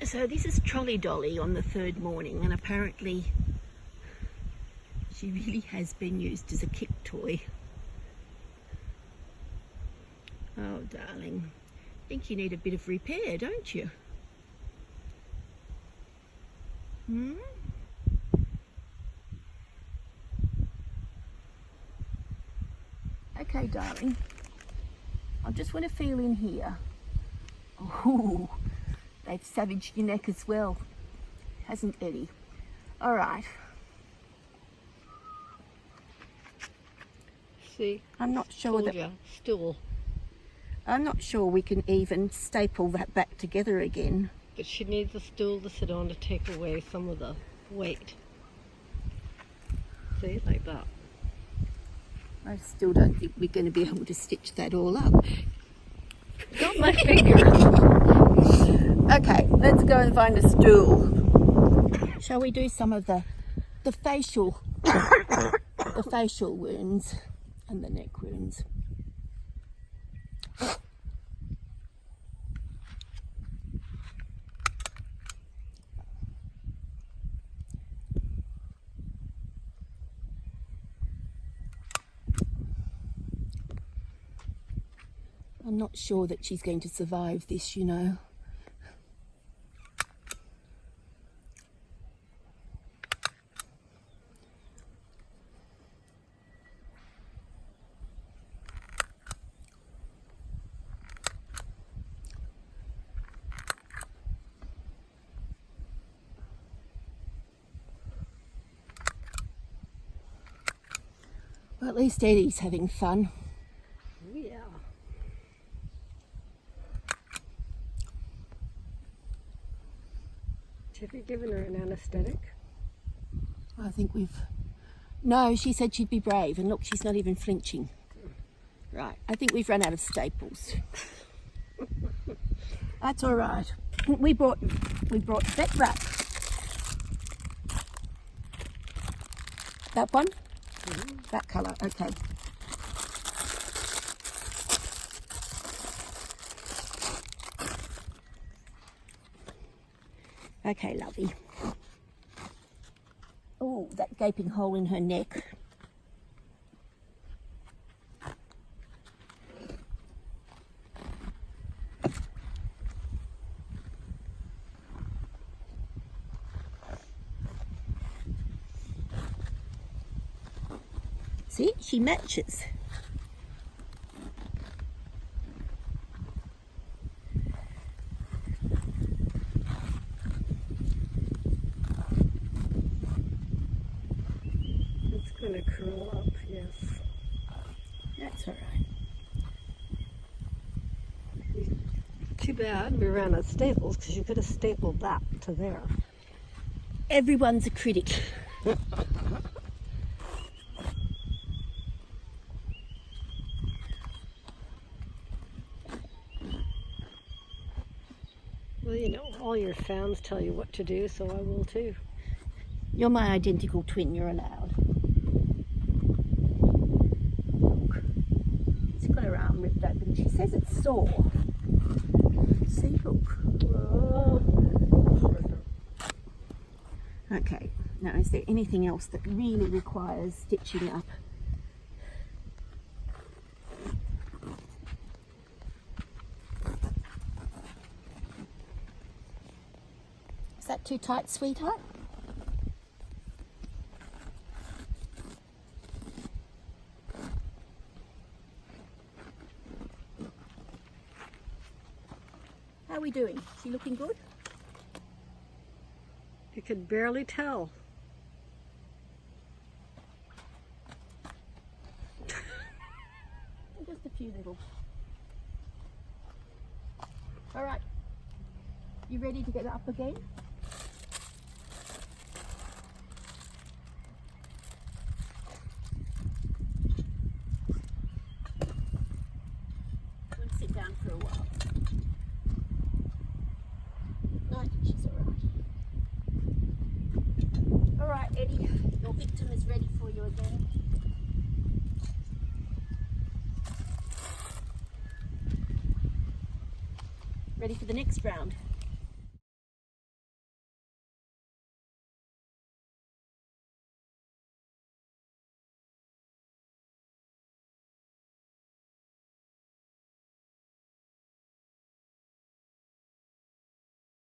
So this is Trolly Dolly on the third morning, and apparently she really has been used as a kick toy. Oh darling, I think you need a bit of repair, don't you? Okay darling, I just want to feel in here. Oh, they've savaged your neck as well, hasn't Eddie? All right. See, I'm not sure that stool. I'm not sure we can even staple that back together again. But she needs a stool to sit on to take away some of the weight. See, like that. I still don't think we're going to be able to stitch that all up. Got my fingers. Okay, let's go and find a stool. Shall we do some of the facial the facial wounds and the neck wounds? I'm not sure that she's going to survive this, you know. Well, at least Eddie's having fun. Yeah. Have you given her an anaesthetic? I think we've... No, she said she'd be brave, and look, she's not even flinching. Right, I think we've run out of staples. That's all right. We brought vet wrap. That one? That colour, okay. Okay, lovey. Oh, that gaping hole in her neck. See, she matches. It's going to curl up, yes. That's all right. Too bad we ran out of staples, because you could have stapled that to there. Everyone's a critic. Well, you know, all your fans tell you what to do, so I will too. You're my identical twin, you're allowed. Look, she's got her arm ripped open. She says it's sore. See, look. Okay, now is there anything else that really requires stitching up? Is that too tight, sweetheart? How are we doing? Is she looking good? You could barely tell. Just a few little. All right. You ready to get up again? We'll sit down for a while. No, I think she's all right. All right, Eddie, your victim is ready for you again. Ready for the next round?